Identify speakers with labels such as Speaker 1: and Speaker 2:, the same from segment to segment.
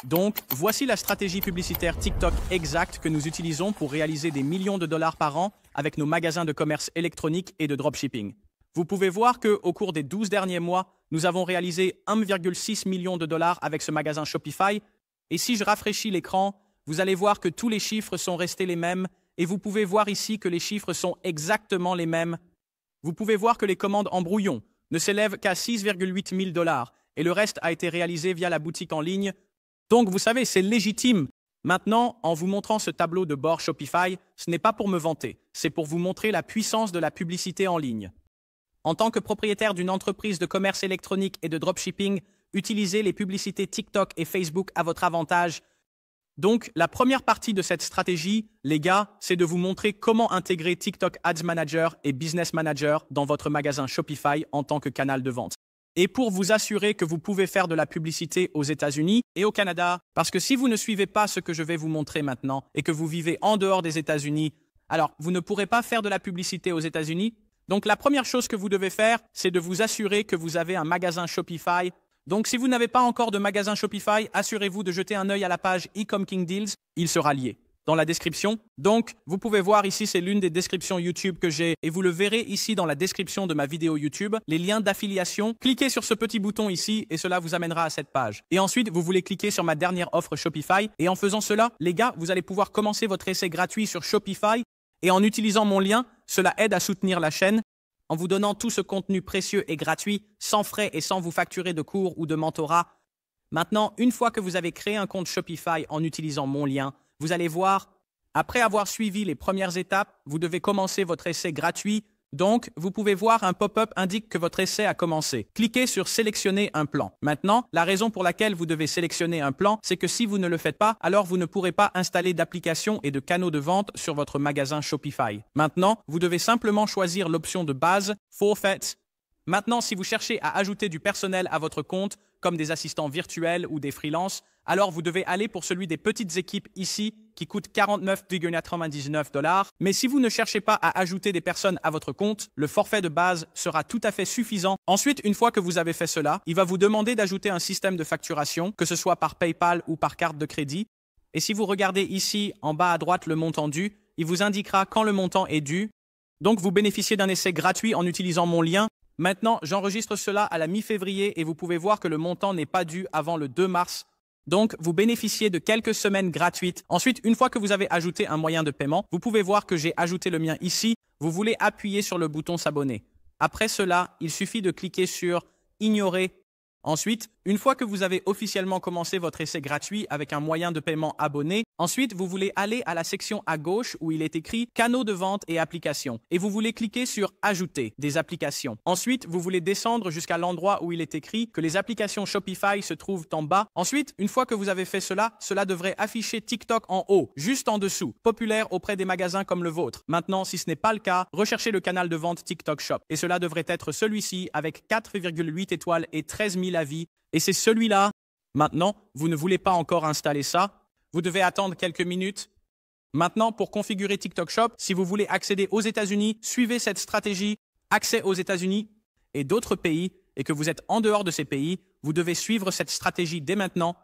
Speaker 1: Donc, voici la stratégie publicitaire TikTok exacte que nous utilisons pour réaliser des millions de dollars par an avec nos magasins de commerce électronique et de dropshipping. Vous pouvez voir qu'au cours des 12 derniers mois, nous avons réalisé 1,6 million de dollars avec ce magasin Shopify. Et si je rafraîchis l'écran, vous allez voir que tous les chiffres sont restés les mêmes et vous pouvez voir ici que les chiffres sont exactement les mêmes. Vous pouvez voir que les commandes en brouillon ne s'élèvent qu'à 6,8 000 dollars et le reste a été réalisé via la boutique en ligne. Donc, vous savez, c'est légitime. Maintenant, en vous montrant ce tableau de bord Shopify, ce n'est pas pour me vanter, c'est pour vous montrer la puissance de la publicité en ligne. En tant que propriétaire d'une entreprise de commerce électronique et de dropshipping, utilisez les publicités TikTok et Facebook à votre avantage. Donc, la première partie de cette stratégie, les gars, c'est de vous montrer comment intégrer TikTok Ads Manager et Business Manager dans votre magasin Shopify en tant que canal de vente. Et pour vous assurer que vous pouvez faire de la publicité aux États-Unis et au Canada, parce que si vous ne suivez pas ce que je vais vous montrer maintenant et que vous vivez en dehors des États-Unis, alors vous ne pourrez pas faire de la publicité aux États-Unis. Donc la première chose que vous devez faire, c'est de vous assurer que vous avez un magasin Shopify. Donc si vous n'avez pas encore de magasin Shopify, assurez-vous de jeter un œil à la page Ecom King Deals, il sera lié dans la description. Donc, vous pouvez voir ici, c'est l'une des descriptions YouTube que j'ai et vous le verrez ici dans la description de ma vidéo YouTube, les liens d'affiliation. Cliquez sur ce petit bouton ici et cela vous amènera à cette page. Et ensuite, vous voulez cliquer sur ma dernière offre Shopify et en faisant cela, les gars, vous allez pouvoir commencer votre essai gratuit sur Shopify et en utilisant mon lien, cela aide à soutenir la chaîne en vous donnant tout ce contenu précieux et gratuit, sans frais et sans vous facturer de cours ou de mentorat. Maintenant, une fois que vous avez créé un compte Shopify en utilisant mon lien, vous allez voir, après avoir suivi les premières étapes, vous devez commencer votre essai gratuit. Donc, vous pouvez voir un pop-up indique que votre essai a commencé. Cliquez sur sélectionner un plan. Maintenant, la raison pour laquelle vous devez sélectionner un plan, c'est que si vous ne le faites pas, alors vous ne pourrez pas installer d'applications et de canaux de vente sur votre magasin Shopify. Maintenant, vous devez simplement choisir l'option de base, Forfait. Maintenant, si vous cherchez à ajouter du personnel à votre compte, comme des assistants virtuels ou des freelances, alors vous devez aller pour celui des petites équipes ici, qui coûte 49,99 $. Mais si vous ne cherchez pas à ajouter des personnes à votre compte, le forfait de base sera tout à fait suffisant. Ensuite, une fois que vous avez fait cela, il va vous demander d'ajouter un système de facturation, que ce soit par PayPal ou par carte de crédit. Et si vous regardez ici, en bas à droite, le montant dû, il vous indiquera quand le montant est dû. Donc, vous bénéficiez d'un essai gratuit en utilisant mon lien. Maintenant, j'enregistre cela à la mi-février et vous pouvez voir que le montant n'est pas dû avant le 2 mars. Donc, vous bénéficiez de quelques semaines gratuites. Ensuite, une fois que vous avez ajouté un moyen de paiement, vous pouvez voir que j'ai ajouté le mien ici. Vous voulez appuyer sur le bouton s'abonner. Après cela, il suffit de cliquer sur « Ignorer ». Ensuite, une fois que vous avez officiellement commencé votre essai gratuit avec un moyen de paiement abonné, ensuite, vous voulez aller à la section à gauche où il est écrit « Canaux de vente et applications » et vous voulez cliquer sur « Ajouter des applications ». Ensuite, vous voulez descendre jusqu'à l'endroit où il est écrit que les applications Shopify se trouvent en bas. Ensuite, une fois que vous avez fait cela, cela devrait afficher TikTok en haut, juste en dessous, populaire auprès des magasins comme le vôtre. Maintenant, si ce n'est pas le cas, recherchez le canal de vente TikTok Shop et cela devrait être celui-ci avec 4,8 étoiles et 13 000 avis. Et c'est celui-là. Maintenant, vous ne voulez pas encore installer ça. Vous devez attendre quelques minutes. Maintenant, pour configurer TikTok Shop, si vous voulez accéder aux États-Unis, suivez cette stratégie, accès aux États-Unis et d'autres pays, et que vous êtes en dehors de ces pays, vous devez suivre cette stratégie dès maintenant.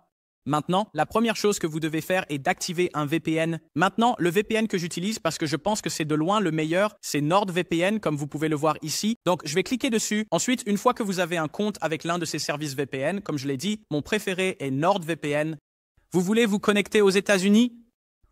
Speaker 1: Maintenant, la première chose que vous devez faire est d'activer un VPN. Maintenant, le VPN que j'utilise, parce que je pense que c'est de loin le meilleur, c'est NordVPN, comme vous pouvez le voir ici. Donc, je vais cliquer dessus. Ensuite, une fois que vous avez un compte avec l'un de ces services VPN, comme je l'ai dit, mon préféré est NordVPN. Vous voulez vous connecter aux États-Unis?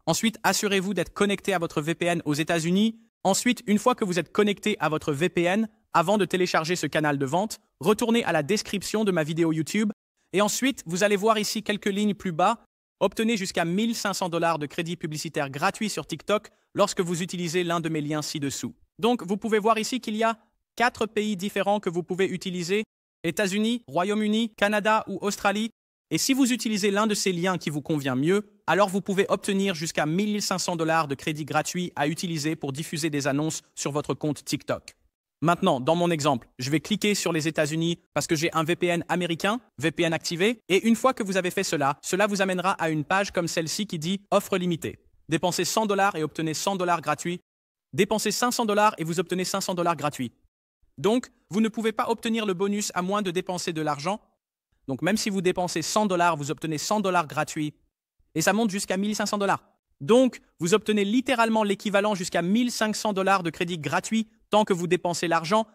Speaker 1: Ensuite, assurez-vous d'être connecté à votre VPN aux États-Unis. Ensuite, une fois que vous êtes connecté à votre VPN, avant de télécharger ce canal de vente, retournez à la description de ma vidéo YouTube. Et ensuite, vous allez voir ici quelques lignes plus bas. Obtenez jusqu'à 1 500 $ de crédit publicitaire gratuit sur TikTok lorsque vous utilisez l'un de mes liens ci-dessous. Donc, vous pouvez voir ici qu'il y a 4 pays différents que vous pouvez utiliser. États-Unis, Royaume-Uni, Canada ou Australie. Et si vous utilisez l'un de ces liens qui vous convient mieux, alors vous pouvez obtenir jusqu'à 1 500 $ de crédit gratuit à utiliser pour diffuser des annonces sur votre compte TikTok. Maintenant, dans mon exemple, je vais cliquer sur les États-Unis parce que j'ai un VPN américain, VPN activé, et une fois que vous avez fait cela, cela vous amènera à une page comme celle-ci qui dit « Offre limitée ». Dépensez 100 $ et obtenez 100 $ gratuits. Dépensez 500 $ et vous obtenez 500 $ gratuits. Donc, vous ne pouvez pas obtenir le bonus à moins de dépenser de l'argent. Donc même si vous dépensez 100 $, vous obtenez 100 $ gratuits. Et ça monte jusqu'à 1500 $. Donc, vous obtenez littéralement l'équivalent jusqu'à 1500 $ de crédit gratuit tant que vous dépensez l'argent.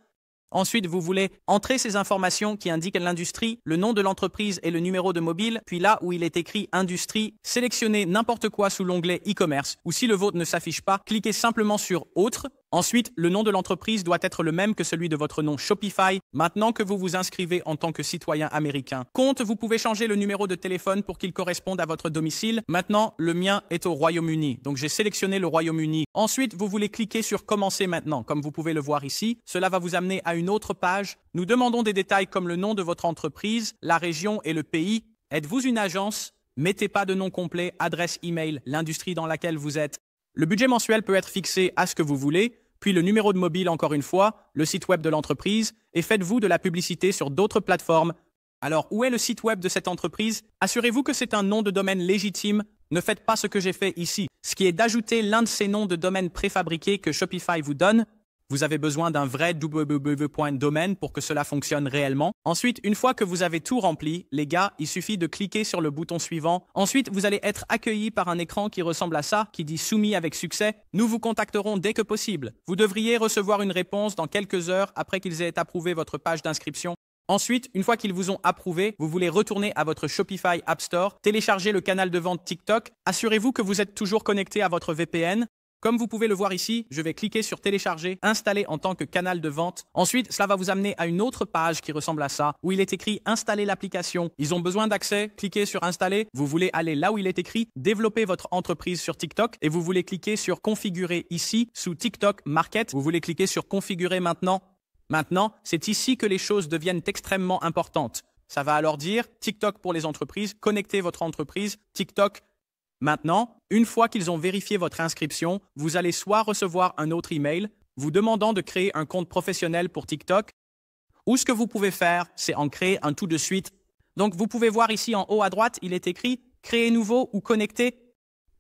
Speaker 1: Ensuite, vous voulez entrer ces informations qui indiquent l'industrie, le nom de l'entreprise et le numéro de mobile, puis là où il est écrit industrie, sélectionnez n'importe quoi sous l'onglet e-commerce, ou si le vôtre ne s'affiche pas, cliquez simplement sur autre. Ensuite, le nom de l'entreprise doit être le même que celui de votre nom Shopify. Maintenant que vous vous inscrivez en tant que citoyen américain. Compte, vous pouvez changer le numéro de téléphone pour qu'il corresponde à votre domicile. Maintenant, le mien est au Royaume-Uni. Donc, j'ai sélectionné le Royaume-Uni. Ensuite, vous voulez cliquer sur Commencer maintenant. Comme vous pouvez le voir ici, cela va vous amener à une autre page. Nous demandons des détails comme le nom de votre entreprise, la région et le pays. Êtes-vous une agence? Mettez pas de nom complet, adresse email, l'industrie dans laquelle vous êtes. Le budget mensuel peut être fixé à ce que vous voulez, puis le numéro de mobile encore une fois, le site web de l'entreprise, et faites-vous de la publicité sur d'autres plateformes. Alors, où est le site web de cette entreprise? Assurez-vous que c'est un nom de domaine légitime. Ne faites pas ce que j'ai fait ici, ce qui est d'ajouter l'un de ces noms de domaine préfabriqués que Shopify vous donne. Vous avez besoin d'un vrai www.domaine pour que cela fonctionne réellement. Ensuite, une fois que vous avez tout rempli, les gars, il suffit de cliquer sur le bouton suivant. Ensuite, vous allez être accueilli par un écran qui ressemble à ça, qui dit « Soumis avec succès ». Nous vous contacterons dès que possible. Vous devriez recevoir une réponse dans quelques heures après qu'ils aient approuvé votre page d'inscription. Ensuite, une fois qu'ils vous ont approuvé, vous voulez retourner à votre Shopify App Store, télécharger le canal de vente TikTok. Assurez-vous que vous êtes toujours connecté à votre VPN. Comme vous pouvez le voir ici, je vais cliquer sur télécharger, installer en tant que canal de vente. Ensuite, cela va vous amener à une autre page qui ressemble à ça, où il est écrit installer l'application. Ils ont besoin d'accès, cliquez sur installer. Vous voulez aller là où il est écrit développer votre entreprise sur TikTok et vous voulez cliquer sur configurer ici sous TikTok Market. Vous voulez cliquer sur configurer maintenant. Maintenant, c'est ici que les choses deviennent extrêmement importantes. Ça va alors dire TikTok pour les entreprises, connectez votre entreprise, TikTok. Maintenant, une fois qu'ils ont vérifié votre inscription, vous allez soit recevoir un autre email vous demandant de créer un compte professionnel pour TikTok, ou ce que vous pouvez faire, c'est en créer un tout de suite. Donc, vous pouvez voir ici en haut à droite, il est écrit « Créer nouveau » ou « Connecter ».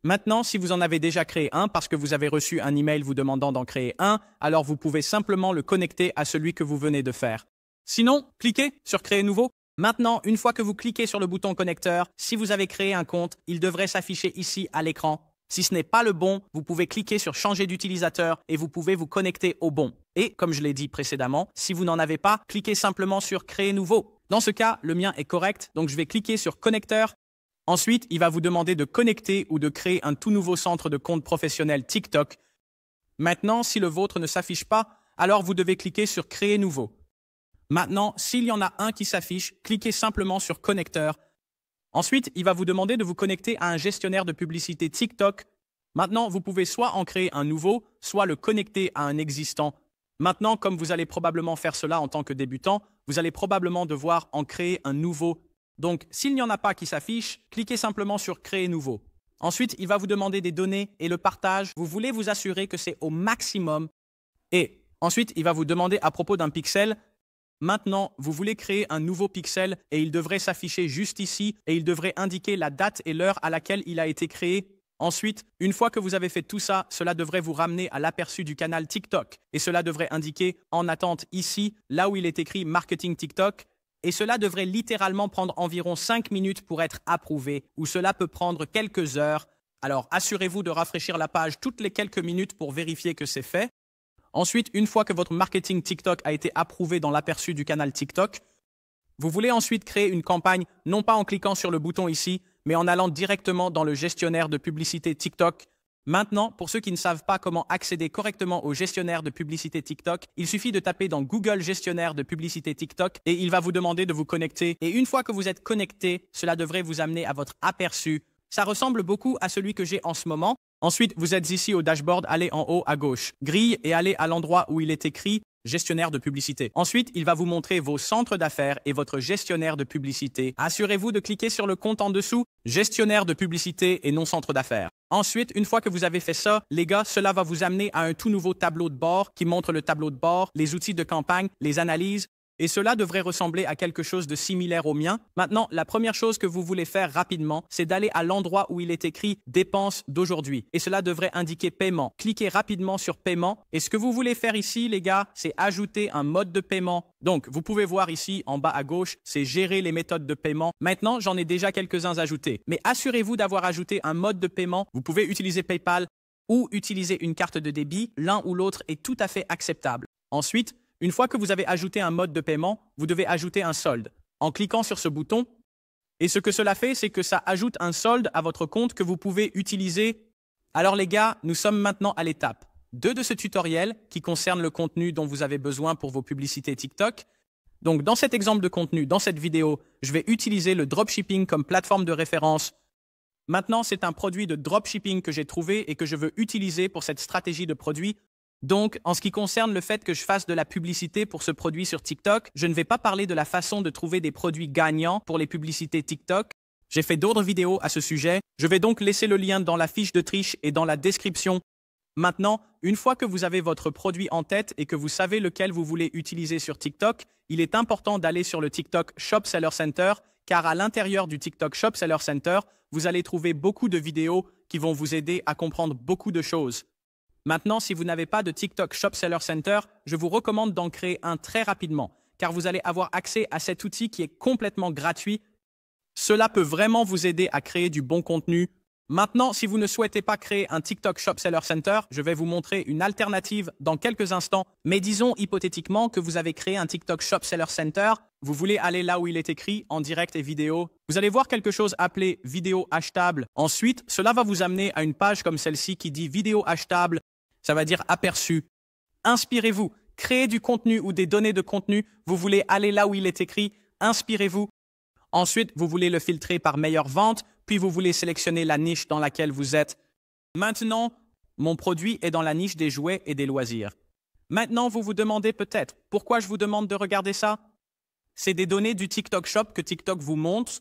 Speaker 1: Maintenant, si vous en avez déjà créé un parce que vous avez reçu un email vous demandant d'en créer un, alors vous pouvez simplement le connecter à celui que vous venez de faire. Sinon, cliquez sur « Créer nouveau ». Maintenant, une fois que vous cliquez sur le bouton connecteur, si vous avez créé un compte, il devrait s'afficher ici à l'écran. Si ce n'est pas le bon, vous pouvez cliquer sur changer d'utilisateur et vous pouvez vous connecter au bon. Et comme je l'ai dit précédemment, si vous n'en avez pas, cliquez simplement sur créer nouveau. Dans ce cas, le mien est correct, donc je vais cliquer sur connecteur. Ensuite, il va vous demander de connecter ou de créer un tout nouveau centre de compte professionnel TikTok. Maintenant, si le vôtre ne s'affiche pas, alors vous devez cliquer sur créer nouveau. Maintenant, s'il y en a un qui s'affiche, cliquez simplement sur connecteur. Ensuite, il va vous demander de vous connecter à un gestionnaire de publicité TikTok. Maintenant, vous pouvez soit en créer un nouveau, soit le connecter à un existant. Maintenant, comme vous allez probablement faire cela en tant que débutant, vous allez probablement devoir en créer un nouveau. Donc, s'il n'y en a pas qui s'affiche, cliquez simplement sur créer nouveau. Ensuite, il va vous demander des données et le partage. Vous voulez vous assurer que c'est au maximum. Et ensuite, il va vous demander à propos d'un pixel. Maintenant, vous voulez créer un nouveau pixel et il devrait s'afficher juste ici et il devrait indiquer la date et l'heure à laquelle il a été créé. Ensuite, une fois que vous avez fait tout ça, cela devrait vous ramener à l'aperçu du canal TikTok et cela devrait indiquer en attente ici, là où il est écrit Marketing TikTok. Et cela devrait littéralement prendre environ 5 minutes pour être approuvé ou cela peut prendre quelques heures. Alors, assurez-vous de rafraîchir la page toutes les quelques minutes pour vérifier que c'est fait. Ensuite, une fois que votre marketing TikTok a été approuvé dans l'aperçu du canal TikTok, vous voulez ensuite créer une campagne, non pas en cliquant sur le bouton ici, mais en allant directement dans le gestionnaire de publicité TikTok. Maintenant, pour ceux qui ne savent pas comment accéder correctement au gestionnaire de publicité TikTok, il suffit de taper dans Google gestionnaire de publicité TikTok et il va vous demander de vous connecter. Et une fois que vous êtes connecté, cela devrait vous amener à votre aperçu. Ça ressemble beaucoup à celui que j'ai en ce moment. Ensuite, vous êtes ici au dashboard, allez en haut à gauche, grille et allez à l'endroit où il est écrit gestionnaire de publicité. Ensuite, il va vous montrer vos centres d'affaires et votre gestionnaire de publicité. Assurez-vous de cliquer sur le compte en dessous, gestionnaire de publicité et non centre d'affaires. Ensuite, une fois que vous avez fait ça, les gars, cela va vous amener à un tout nouveau tableau de bord qui montre le tableau de bord, les outils de campagne, les analyses. Et cela devrait ressembler à quelque chose de similaire au mien. Maintenant, la première chose que vous voulez faire rapidement, c'est d'aller à l'endroit où il est écrit « Dépenses d'aujourd'hui ». Et cela devrait indiquer « Paiement ». Cliquez rapidement sur « Paiement ». Et ce que vous voulez faire ici, les gars, c'est ajouter un mode de paiement. Donc, vous pouvez voir ici, en bas à gauche, c'est « Gérer les méthodes de paiement ». Maintenant, j'en ai déjà quelques-uns ajoutés. Mais assurez-vous d'avoir ajouté un mode de paiement. Vous pouvez utiliser PayPal ou utiliser une carte de débit. L'un ou l'autre est tout à fait acceptable. Ensuite, une fois que vous avez ajouté un mode de paiement, vous devez ajouter un solde. En cliquant sur ce bouton, et ce que cela fait, c'est que ça ajoute un solde à votre compte que vous pouvez utiliser. Alors les gars, nous sommes maintenant à l'étape 2 de ce tutoriel qui concerne le contenu dont vous avez besoin pour vos publicités TikTok. Donc dans cet exemple de contenu, dans cette vidéo, je vais utiliser le dropshipping comme plateforme de référence. Maintenant, c'est un produit de dropshipping que j'ai trouvé et que je veux utiliser pour cette stratégie de produit. Donc, en ce qui concerne le fait que je fasse de la publicité pour ce produit sur TikTok, je ne vais pas parler de la façon de trouver des produits gagnants pour les publicités TikTok. J'ai fait d'autres vidéos à ce sujet. Je vais donc laisser le lien dans la fiche de triche et dans la description. Maintenant, une fois que vous avez votre produit en tête et que vous savez lequel vous voulez utiliser sur TikTok, il est important d'aller sur le TikTok Shop Seller Center, car à l'intérieur du TikTok Shop Seller Center, vous allez trouver beaucoup de vidéos qui vont vous aider à comprendre beaucoup de choses. Maintenant, si vous n'avez pas de TikTok Shop Seller Center, je vous recommande d'en créer un très rapidement, car vous allez avoir accès à cet outil qui est complètement gratuit. Cela peut vraiment vous aider à créer du bon contenu. Maintenant, si vous ne souhaitez pas créer un TikTok Shop Seller Center, je vais vous montrer une alternative dans quelques instants. Mais disons hypothétiquement que vous avez créé un TikTok Shop Seller Center, vous voulez aller là où il est écrit en direct et vidéo. Vous allez voir quelque chose appelé vidéo achetable. Ensuite, cela va vous amener à une page comme celle-ci qui dit vidéo achetable. Ça va dire aperçu. Inspirez-vous, créez du contenu ou des données de contenu. Vous voulez aller là où il est écrit, inspirez-vous. Ensuite, vous voulez le filtrer par meilleure vente, puis vous voulez sélectionner la niche dans laquelle vous êtes. Maintenant, mon produit est dans la niche des jouets et des loisirs. Maintenant, vous vous demandez peut-être, pourquoi je vous demande de regarder ça? C'est des données du TikTok Shop que TikTok vous montre.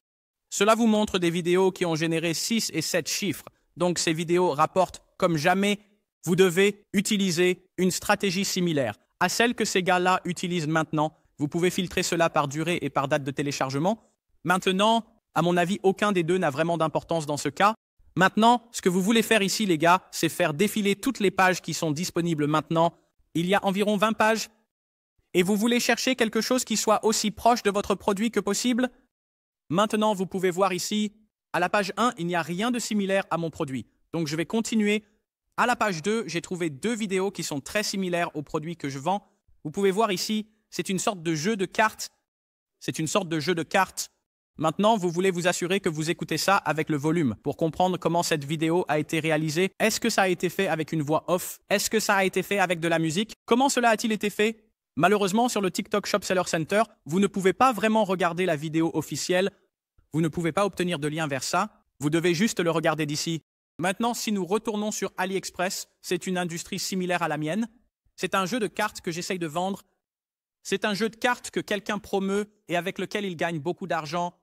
Speaker 1: Cela vous montre des vidéos qui ont généré 6 et 7 chiffres. Donc, ces vidéos rapportent comme jamais. Vous devez utiliser une stratégie similaire à celle que ces gars-là utilisent maintenant. Vous pouvez filtrer cela par durée et par date de téléchargement. Maintenant, à mon avis, aucun des deux n'a vraiment d'importance dans ce cas. Maintenant, ce que vous voulez faire ici, les gars, c'est faire défiler toutes les pages qui sont disponibles maintenant. Il y a environ 20 pages. Et vous voulez chercher quelque chose qui soit aussi proche de votre produit que possible. Maintenant, vous pouvez voir ici, à la page 1, il n'y a rien de similaire à mon produit. Donc, je vais continuer. À la page 2, j'ai trouvé 2 vidéos qui sont très similaires au produit que je vends. Vous pouvez voir ici, c'est une sorte de jeu de cartes. Maintenant, vous voulez vous assurer que vous écoutez ça avec le volume pour comprendre comment cette vidéo a été réalisée. Est-ce que ça a été fait avec une voix off? Est-ce que ça a été fait avec de la musique? Comment cela a-t-il été fait? Malheureusement, sur le TikTok Shop Seller Center, vous ne pouvez pas vraiment regarder la vidéo officielle. Vous ne pouvez pas obtenir de lien vers ça. Vous devez juste le regarder d'ici. Maintenant, si nous retournons sur AliExpress, c'est une industrie similaire à la mienne. C'est un jeu de cartes que j'essaye de vendre. C'est un jeu de cartes que quelqu'un promeut et avec lequel il gagne beaucoup d'argent.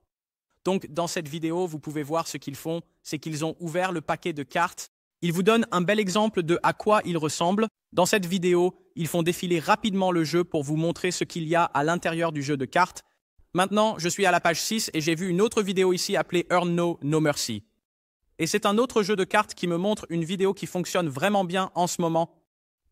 Speaker 1: Donc, dans cette vidéo, vous pouvez voir ce qu'ils font. C'est qu'ils ont ouvert le paquet de cartes. Ils vous donnent un bel exemple de à quoi il ressemble. Dans cette vidéo, ils font défiler rapidement le jeu pour vous montrer ce qu'il y a à l'intérieur du jeu de cartes. Maintenant, je suis à la page 6 et j'ai vu une autre vidéo ici appelée Earn No, No Mercy. Et c'est un autre jeu de cartes qui me montre une vidéo qui fonctionne vraiment bien en ce moment.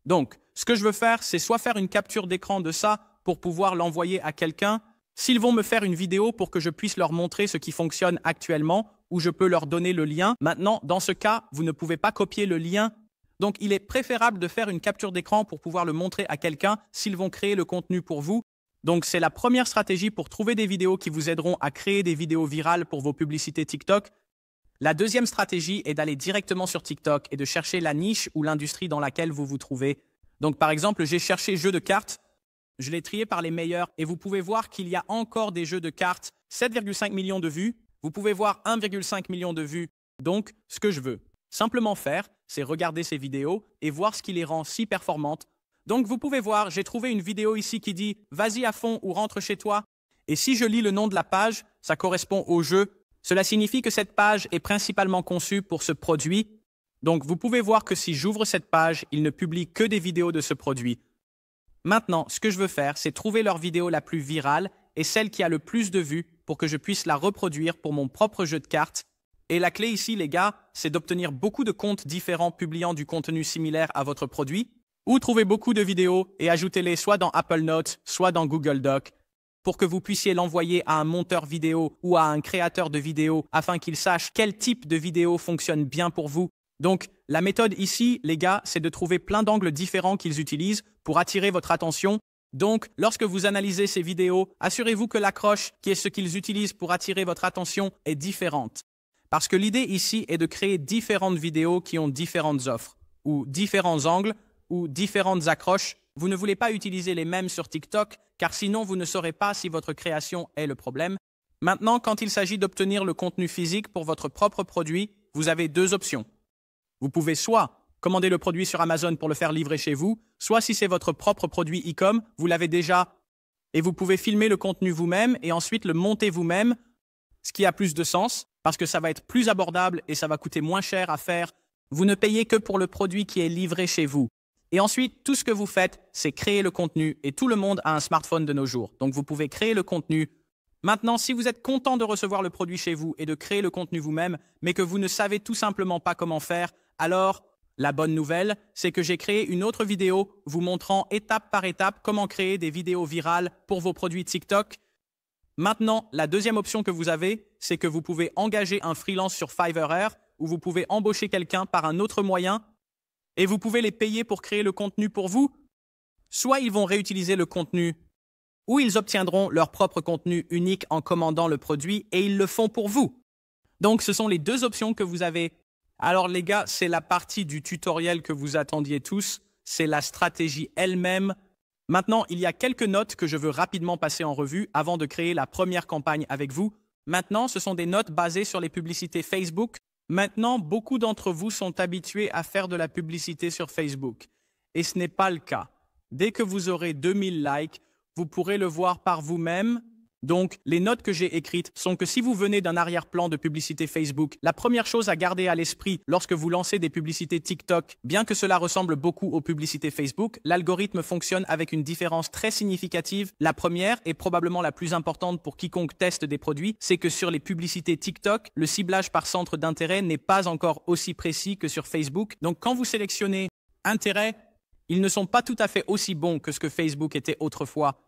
Speaker 1: Donc, ce que je veux faire, c'est soit faire une capture d'écran de ça pour pouvoir l'envoyer à quelqu'un, s'ils vont me faire une vidéo pour que je puisse leur montrer ce qui fonctionne actuellement, ou je peux leur donner le lien. Maintenant, dans ce cas, vous ne pouvez pas copier le lien. Donc, il est préférable de faire une capture d'écran pour pouvoir le montrer à quelqu'un s'ils vont créer le contenu pour vous. Donc, c'est la première stratégie pour trouver des vidéos qui vous aideront à créer des vidéos virales pour vos publicités TikTok. La deuxième stratégie est d'aller directement sur TikTok et de chercher la niche ou l'industrie dans laquelle vous vous trouvez. Donc, par exemple, j'ai cherché jeux de cartes. Je l'ai trié par les meilleurs et vous pouvez voir qu'il y a encore des jeux de cartes. 7,5 millions de vues. Vous pouvez voir 1,5 million de vues. Donc, ce que je veux simplement faire, c'est regarder ces vidéos et voir ce qui les rend si performantes. Donc, vous pouvez voir, j'ai trouvé une vidéo ici qui dit « Vas-y à fond ou rentre chez toi ». Et si je lis le nom de la page, ça correspond au jeu. Cela signifie que cette page est principalement conçue pour ce produit. Donc, vous pouvez voir que si j'ouvre cette page, il ne publie que des vidéos de ce produit. Maintenant, ce que je veux faire, c'est trouver leur vidéo la plus virale et celle qui a le plus de vues pour que je puisse la reproduire pour mon propre jeu de cartes. Et la clé ici, les gars, c'est d'obtenir beaucoup de comptes différents publiant du contenu similaire à votre produit, ou trouver beaucoup de vidéos et ajoutez-les soit dans Apple Notes, soit dans Google Docs, pour que vous puissiez l'envoyer à un monteur vidéo ou à un créateur de vidéos afin qu'il sache quel type de vidéo fonctionne bien pour vous. Donc, la méthode ici, les gars, c'est de trouver plein d'angles différents qu'ils utilisent pour attirer votre attention. Donc, lorsque vous analysez ces vidéos, assurez-vous que l'accroche, qui est ce qu'ils utilisent pour attirer votre attention, est différente. Parce que l'idée ici est de créer différentes vidéos qui ont différentes offres, ou différents angles, ou différentes accroches. Vous ne voulez pas utiliser les mêmes sur TikTok, car sinon vous ne saurez pas si votre création est le problème. Maintenant, quand il s'agit d'obtenir le contenu physique pour votre propre produit, vous avez deux options. Vous pouvez soit commander le produit sur Amazon pour le faire livrer chez vous, soit si c'est votre propre produit e-com, vous l'avez déjà, et vous pouvez filmer le contenu vous-même et ensuite le monter vous-même, ce qui a plus de sens, parce que ça va être plus abordable et ça va coûter moins cher à faire. Vous ne payez que pour le produit qui est livré chez vous. Et ensuite, tout ce que vous faites, c'est créer le contenu, et tout le monde a un smartphone de nos jours. Donc vous pouvez créer le contenu. Maintenant, si vous êtes content de recevoir le produit chez vous et de créer le contenu vous-même, mais que vous ne savez tout simplement pas comment faire, alors la bonne nouvelle, c'est que j'ai créé une autre vidéo vous montrant étape par étape comment créer des vidéos virales pour vos produits TikTok. Maintenant, la deuxième option que vous avez, c'est que vous pouvez engager un freelance sur Fiverr ou vous pouvez embaucher quelqu'un par un autre moyen et vous pouvez les payer pour créer le contenu pour vous. Soit ils vont réutiliser le contenu ou ils obtiendront leur propre contenu unique en commandant le produit et ils le font pour vous. Donc, ce sont les deux options que vous avez. Alors les gars, c'est la partie du tutoriel que vous attendiez tous, c'est la stratégie elle-même. Maintenant, il y a quelques notes que je veux rapidement passer en revue avant de créer la première campagne avec vous. Maintenant, ce sont des notes basées sur les publicités Facebook. Maintenant, beaucoup d'entre vous sont habitués à faire de la publicité sur Facebook. Et ce n'est pas le cas. Dès que vous aurez 2000 likes, vous pourrez le voir par vous-même. Donc, les notes que j'ai écrites sont que si vous venez d'un arrière-plan de publicité Facebook, la première chose à garder à l'esprit lorsque vous lancez des publicités TikTok, bien que cela ressemble beaucoup aux publicités Facebook, l'algorithme fonctionne avec une différence très significative. La première, et probablement la plus importante pour quiconque teste des produits, c'est que sur les publicités TikTok, le ciblage par centre d'intérêt n'est pas encore aussi précis que sur Facebook. Donc, quand vous sélectionnez intérêt, ils ne sont pas tout à fait aussi bons que ce que Facebook était autrefois.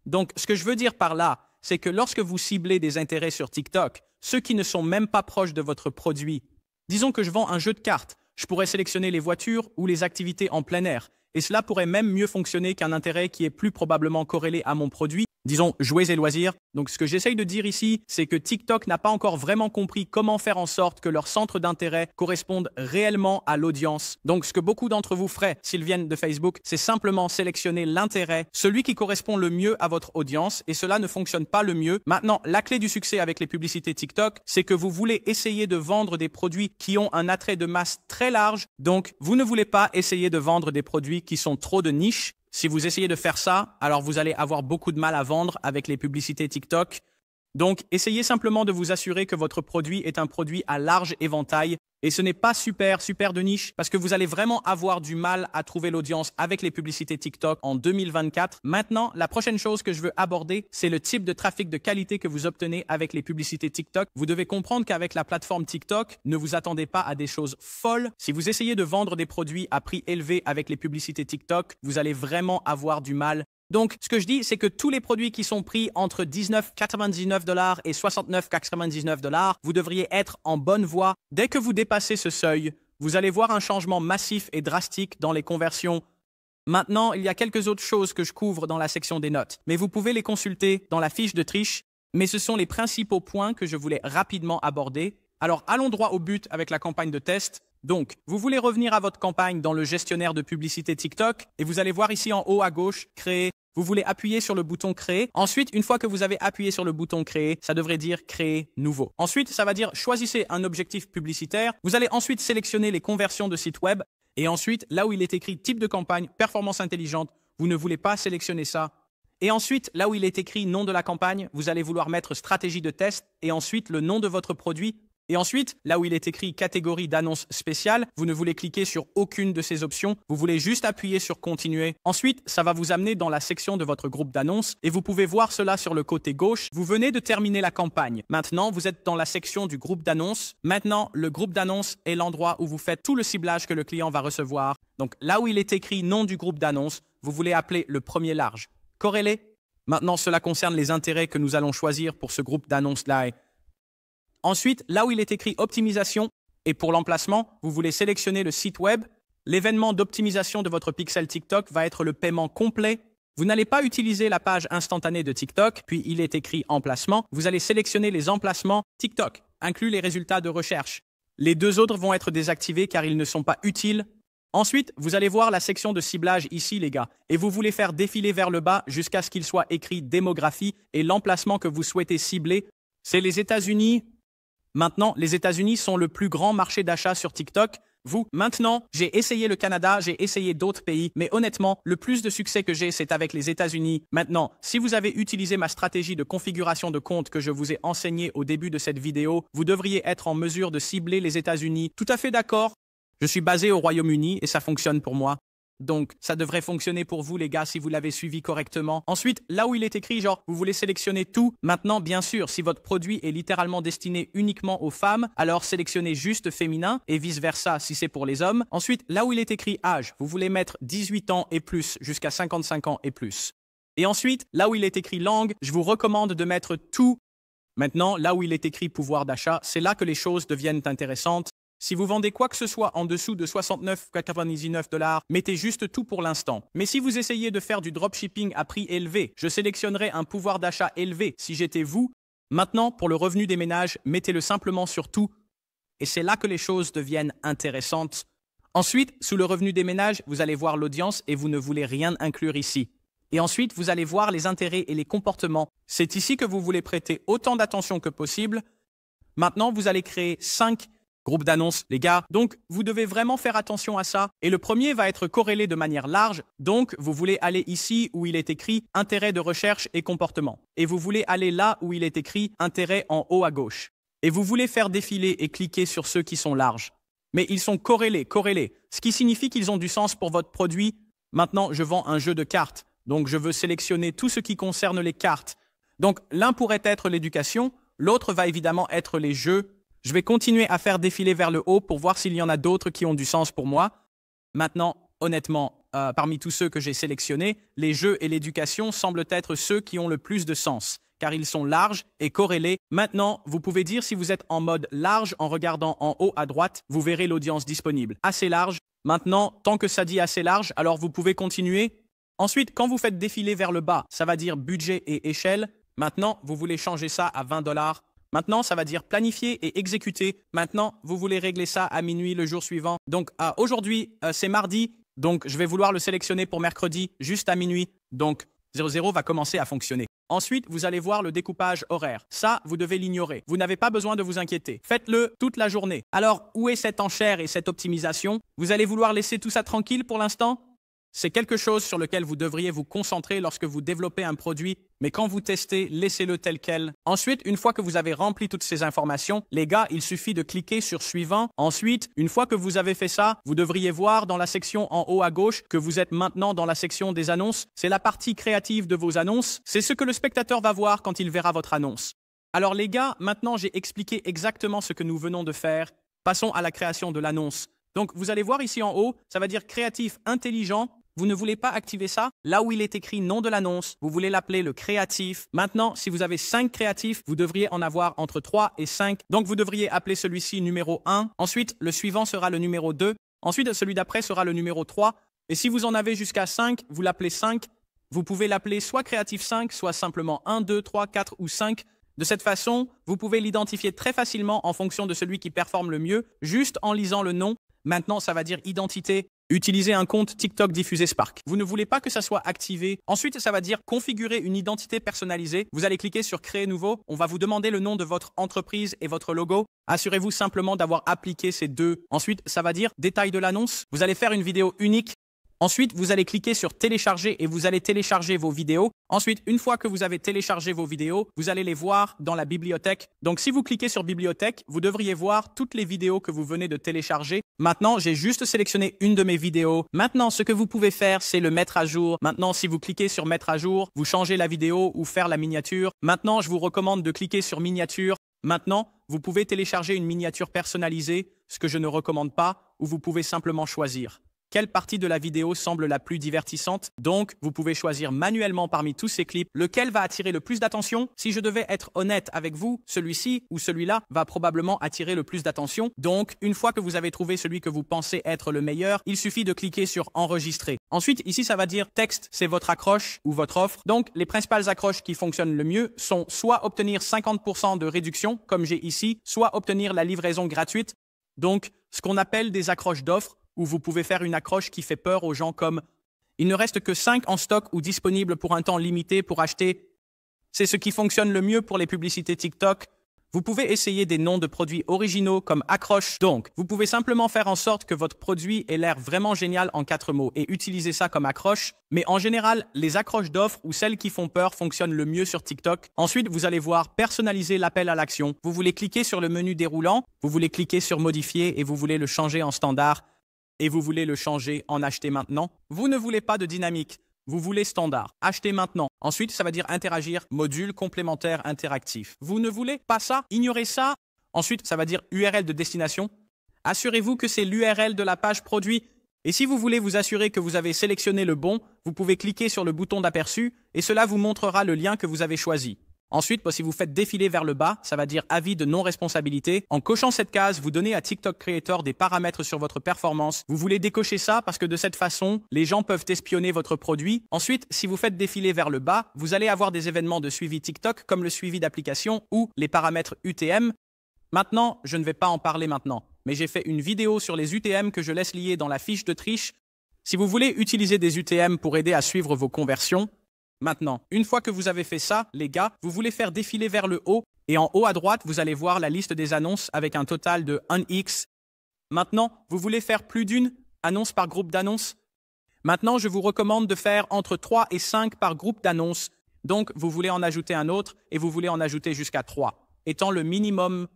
Speaker 1: Donc, ce que je veux dire par là, c'est que lorsque vous ciblez des intérêts sur TikTok, ceux qui ne sont même pas proches de votre produit, disons que je vends un jeu de cartes, je pourrais sélectionner les voitures ou les activités en plein air, et cela pourrait même mieux fonctionner qu'un intérêt qui est plus probablement corrélé à mon produit, disons jouets et loisirs. Donc ce que j'essaye de dire ici, c'est que TikTok n'a pas encore vraiment compris comment faire en sorte que leur centre d'intérêt corresponde réellement à l'audience. Donc ce que beaucoup d'entre vous feraient s'ils viennent de Facebook, c'est simplement sélectionner l'intérêt, celui qui correspond le mieux à votre audience, et cela ne fonctionne pas le mieux. Maintenant, la clé du succès avec les publicités TikTok, c'est que vous voulez essayer de vendre des produits qui ont un attrait de masse très large, donc vous ne voulez pas essayer de vendre des produits qui sont trop de niche. Si vous essayez de faire ça, alors vous allez avoir beaucoup de mal à vendre avec les publicités TikTok. Donc, essayez simplement de vous assurer que votre produit est un produit à large éventail et ce n'est pas super de niche parce que vous allez vraiment avoir du mal à trouver l'audience avec les publicités TikTok en 2024. Maintenant, la prochaine chose que je veux aborder, c'est le type de trafic de qualité que vous obtenez avec les publicités TikTok. Vous devez comprendre qu'avec la plateforme TikTok, ne vous attendez pas à des choses folles. Si vous essayez de vendre des produits à prix élevé avec les publicités TikTok, vous allez vraiment avoir du mal. Donc, ce que je dis, c'est que tous les produits qui sont pris entre 19,99 $ et 69,99 $, vous devriez être en bonne voie. Dès que vous dépassez ce seuil, vous allez voir un changement massif et drastique dans les conversions. Maintenant, il y a quelques autres choses que je couvre dans la section des notes, mais vous pouvez les consulter dans la fiche de triche. Mais ce sont les principaux points que je voulais rapidement aborder. Alors, allons droit au but avec la campagne de test. Donc, vous voulez revenir à votre campagne dans le gestionnaire de publicité TikTok et vous allez voir ici en haut à gauche, créer. Vous voulez appuyer sur le bouton créer. Ensuite, une fois que vous avez appuyé sur le bouton créer, ça devrait dire créer nouveau. Ensuite, ça va dire choisissez un objectif publicitaire. Vous allez ensuite sélectionner les conversions de site web et ensuite, là où il est écrit type de campagne, performance intelligente, vous ne voulez pas sélectionner ça. Et ensuite, là où il est écrit nom de la campagne, vous allez vouloir mettre stratégie de test et ensuite le nom de votre produit. Et ensuite, là où il est écrit catégorie d'annonce spéciale, vous ne voulez cliquer sur aucune de ces options, vous voulez juste appuyer sur continuer. Ensuite, ça va vous amener dans la section de votre groupe d'annonces et vous pouvez voir cela sur le côté gauche. Vous venez de terminer la campagne. Maintenant, vous êtes dans la section du groupe d'annonces. Maintenant, le groupe d'annonces est l'endroit où vous faites tout le ciblage que le client va recevoir. Donc là où il est écrit nom du groupe d'annonces, vous voulez appeler le premier large. Corrélé. Maintenant, cela concerne les intérêts que nous allons choisir pour ce groupe d'annonces-là. Ensuite, là où il est écrit optimisation, et pour l'emplacement, vous voulez sélectionner le site web. L'événement d'optimisation de votre pixel TikTok va être le paiement complet. Vous n'allez pas utiliser la page instantanée de TikTok, puis il est écrit emplacement. Vous allez sélectionner les emplacements TikTok, inclus les résultats de recherche. Les deux autres vont être désactivés car ils ne sont pas utiles. Ensuite, vous allez voir la section de ciblage ici, les gars, et vous voulez faire défiler vers le bas jusqu'à ce qu'il soit écrit démographie et l'emplacement que vous souhaitez cibler, c'est les États-Unis. Maintenant, les États-Unis sont le plus grand marché d'achat sur TikTok. Maintenant, j'ai essayé le Canada, j'ai essayé d'autres pays, mais honnêtement, le plus de succès que j'ai, c'est avec les États-Unis. Maintenant, si vous avez utilisé ma stratégie de configuration de compte que je vous ai enseignée au début de cette vidéo, vous devriez être en mesure de cibler les États-Unis. Tout à fait d'accord. Je suis basé au Royaume-Uni et ça fonctionne pour moi. Donc, ça devrait fonctionner pour vous, les gars, si vous l'avez suivi correctement. Ensuite, là où il est écrit, genre, vous voulez sélectionner tout. Maintenant, bien sûr, si votre produit est littéralement destiné uniquement aux femmes, alors sélectionnez juste féminin et vice-versa si c'est pour les hommes. Ensuite, là où il est écrit âge, vous voulez mettre 18 ans et plus jusqu'à 55 ans et plus. Et ensuite, là où il est écrit langue, je vous recommande de mettre tout. Maintenant, là où il est écrit pouvoir d'achat, c'est là que les choses deviennent intéressantes. Si vous vendez quoi que ce soit en dessous de 69,99 $, mettez juste tout pour l'instant. Mais si vous essayez de faire du dropshipping à prix élevé, je sélectionnerai un pouvoir d'achat élevé si j'étais vous. Maintenant, pour le revenu des ménages, mettez-le simplement sur tout. Et c'est là que les choses deviennent intéressantes. Ensuite, sous le revenu des ménages, vous allez voir l'audience et vous ne voulez rien inclure ici. Et ensuite, vous allez voir les intérêts et les comportements. C'est ici que vous voulez prêter autant d'attention que possible. Maintenant, vous allez créer 5 groupe d'annonces, les gars. Donc, vous devez vraiment faire attention à ça. Et le premier va être corrélé de manière large. Donc, vous voulez aller ici où il est écrit intérêt de recherche et comportement. Et vous voulez aller là où il est écrit intérêt en haut à gauche. Et vous voulez faire défiler et cliquer sur ceux qui sont larges. Mais ils sont corrélés. Ce qui signifie qu'ils ont du sens pour votre produit. Maintenant, je vends un jeu de cartes. Donc, je veux sélectionner tout ce qui concerne les cartes. Donc, l'un pourrait être l'éducation. L'autre va évidemment être les jeux. Je vais continuer à faire défiler vers le haut pour voir s'il y en a d'autres qui ont du sens pour moi. Maintenant, honnêtement, parmi tous ceux que j'ai sélectionnés, les jeux et l'éducation semblent être ceux qui ont le plus de sens, car ils sont larges et corrélés. Maintenant, vous pouvez dire si vous êtes en mode large en regardant en haut à droite, vous verrez l'audience disponible. Assez large. Maintenant, tant que ça dit assez large, alors vous pouvez continuer. Ensuite, quand vous faites défiler vers le bas, ça va dire budget et échelle. Maintenant, vous voulez changer ça à 20 $. Maintenant, ça va dire planifier et exécuter. Maintenant, vous voulez régler ça à minuit le jour suivant. Donc, aujourd'hui, c'est mardi. Donc, je vais vouloir le sélectionner pour mercredi, juste à minuit. Donc, 00 va commencer à fonctionner. Ensuite, vous allez voir le découpage horaire. Ça, vous devez l'ignorer. Vous n'avez pas besoin de vous inquiéter. Faites-le toute la journée. Alors, où est cette enchère et cette optimisation? Vous allez vouloir laisser tout ça tranquille pour l'instant? C'est quelque chose sur lequel vous devriez vous concentrer lorsque vous développez un produit, mais quand vous testez, laissez-le tel quel. Ensuite, une fois que vous avez rempli toutes ces informations, les gars, il suffit de cliquer sur suivant. Ensuite, une fois que vous avez fait ça, vous devriez voir dans la section en haut à gauche que vous êtes maintenant dans la section des annonces. C'est la partie créative de vos annonces. C'est ce que le spectateur va voir quand il verra votre annonce. Alors les gars, maintenant j'ai expliqué exactement ce que nous venons de faire. Passons à la création de l'annonce. Donc vous allez voir ici en haut, ça va dire créatif intelligent. Vous ne voulez pas activer ça? Là où il est écrit nom de l'annonce, vous voulez l'appeler le créatif. Maintenant, si vous avez 5 créatifs, vous devriez en avoir entre 3 et 5. Donc, vous devriez appeler celui-ci numéro 1. Ensuite, le suivant sera le numéro 2. Ensuite, celui d'après sera le numéro 3. Et si vous en avez jusqu'à 5, vous l'appelez 5. Vous pouvez l'appeler soit créatif 5, soit simplement 1, 2, 3, 4 ou 5. De cette façon, vous pouvez l'identifier très facilement en fonction de celui qui performe le mieux, juste en lisant le nom. Maintenant, ça va dire identité. Utilisez un compte TikTok diffusé Spark. Vous ne voulez pas que ça soit activé. Ensuite, ça va dire configurer une identité personnalisée. Vous allez cliquer sur créer nouveau. On va vous demander le nom de votre entreprise et votre logo. Assurez-vous simplement d'avoir appliqué ces deux. Ensuite, ça va dire détail de l'annonce. Vous allez faire une vidéo unique. Ensuite, vous allez cliquer sur télécharger et vous allez télécharger vos vidéos. Ensuite, une fois que vous avez téléchargé vos vidéos, vous allez les voir dans la bibliothèque. Donc, si vous cliquez sur bibliothèque, vous devriez voir toutes les vidéos que vous venez de télécharger. Maintenant, j'ai juste sélectionné une de mes vidéos. Maintenant, ce que vous pouvez faire, c'est le mettre à jour. Maintenant, si vous cliquez sur mettre à jour, vous changez la vidéo ou faire la miniature. Maintenant, je vous recommande de cliquer sur miniature. Maintenant, vous pouvez télécharger une miniature personnalisée, ce que je ne recommande pas, ou vous pouvez simplement choisir quelle partie de la vidéo semble la plus divertissante. Donc, vous pouvez choisir manuellement parmi tous ces clips lequel va attirer le plus d'attention. Si je devais être honnête avec vous, celui-ci ou celui-là va probablement attirer le plus d'attention. Donc, une fois que vous avez trouvé celui que vous pensez être le meilleur, il suffit de cliquer sur enregistrer. Ensuite, ici, ça va dire texte, c'est votre accroche ou votre offre. Donc, les principales accroches qui fonctionnent le mieux sont soit obtenir 50% de réduction, comme j'ai ici, soit obtenir la livraison gratuite. Donc, ce qu'on appelle des accroches d'offres, où vous pouvez faire une accroche qui fait peur aux gens comme « Il ne reste que 5 en stock ou disponibles pour un temps limité pour acheter ». C'est ce qui fonctionne le mieux pour les publicités TikTok. Vous pouvez essayer des noms de produits originaux comme accroche. Donc, vous pouvez simplement faire en sorte que votre produit ait l'air vraiment génial en 4 mots et utiliser ça comme accroche. Mais en général, les accroches d'offres ou celles qui font peur fonctionnent le mieux sur TikTok. Ensuite, vous allez voir personnaliser l'appel à l'action. Vous voulez cliquer sur le menu déroulant, vous voulez cliquer sur modifier et vous voulez le changer en standard. Et vous voulez le changer en acheter maintenant. Vous ne voulez pas de dynamique, vous voulez standard. Acheter maintenant. Ensuite, ça va dire interagir, module complémentaire interactif. Vous ne voulez pas ça, ignorez ça. Ensuite, ça va dire URL de destination. Assurez-vous que c'est l'URL de la page produit. Et si vous voulez vous assurer que vous avez sélectionné le bon, vous pouvez cliquer sur le bouton d'aperçu et cela vous montrera le lien que vous avez choisi. Ensuite, si vous faites défiler vers le bas, ça va dire avis de non-responsabilité. En cochant cette case, vous donnez à TikTok Creator des paramètres sur votre performance. Vous voulez décocher ça parce que de cette façon, les gens peuvent espionner votre produit. Ensuite, si vous faites défiler vers le bas, vous allez avoir des événements de suivi TikTok comme le suivi d'application ou les paramètres UTM. Maintenant, je ne vais pas en parler maintenant, mais j'ai fait une vidéo sur les UTM que je laisse lier dans la fiche de triche. Si vous voulez utiliser des UTM pour aider à suivre vos conversions, maintenant, une fois que vous avez fait ça, les gars, vous voulez faire défiler vers le haut et en haut à droite, vous allez voir la liste des annonces avec un total de 1x. Maintenant, vous voulez faire plus d'une annonce par groupe d'annonces. Maintenant, je vous recommande de faire entre 3 et 5 par groupe d'annonces. Donc, vous voulez en ajouter un autre et vous voulez en ajouter jusqu'à 3, étant le minimum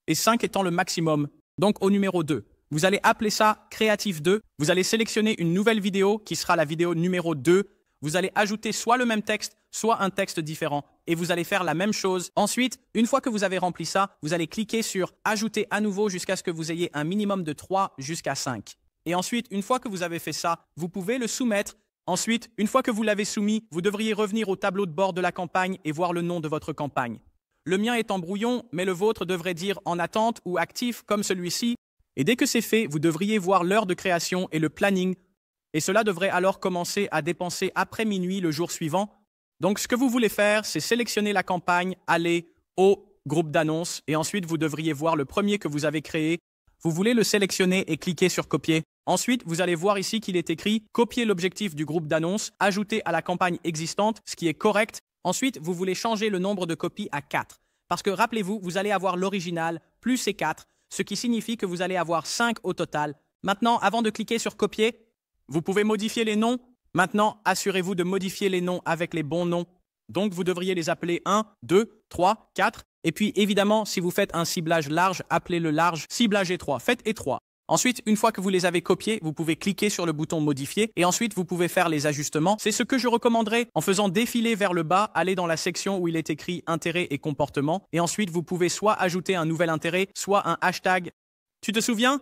Speaker 1: et 5 étant le maximum. Donc, au numéro 2, vous allez appeler ça Créatif 2. Vous allez sélectionner une nouvelle vidéo qui sera la vidéo numéro 2. Vous allez ajouter soit le même texte, soit un texte différent. Et vous allez faire la même chose. Ensuite, une fois que vous avez rempli ça, vous allez cliquer sur « Ajouter à nouveau » jusqu'à ce que vous ayez un minimum de 3 jusqu'à 5. Et ensuite, une fois que vous avez fait ça, vous pouvez le soumettre. Ensuite, une fois que vous l'avez soumis, vous devriez revenir au tableau de bord de la campagne et voir le nom de votre campagne. Le mien est en brouillon, mais le vôtre devrait dire « En attente » ou « Actif » comme celui-ci. Et dès que c'est fait, vous devriez voir l'heure de création et le planning. Et cela devrait alors commencer à dépenser après minuit le jour suivant. Donc, ce que vous voulez faire, c'est sélectionner la campagne, aller au groupe d'annonces et ensuite vous devriez voir le premier que vous avez créé. Vous voulez le sélectionner et cliquer sur copier. Ensuite, vous allez voir ici qu'il est écrit copier l'objectif du groupe d'annonces, ajouter à la campagne existante, ce qui est correct. Ensuite, vous voulez changer le nombre de copies à 4. Parce que rappelez-vous, vous allez avoir l'original plus ces 4, ce qui signifie que vous allez avoir 5 au total. Maintenant, avant de cliquer sur copier, vous pouvez modifier les noms. Maintenant, assurez-vous de modifier les noms avec les bons noms. Donc, vous devriez les appeler 1, 2, 3, 4. Et puis, évidemment, si vous faites un ciblage large, appelez-le large. Ciblage étroit, faites étroit. Ensuite, une fois que vous les avez copiés, vous pouvez cliquer sur le bouton modifier et ensuite, vous pouvez faire les ajustements. C'est ce que je recommanderais en faisant défiler vers le bas, aller dans la section où il est écrit intérêt et comportement. Et ensuite, vous pouvez soit ajouter un nouvel intérêt, soit un hashtag. Tu te souviens ?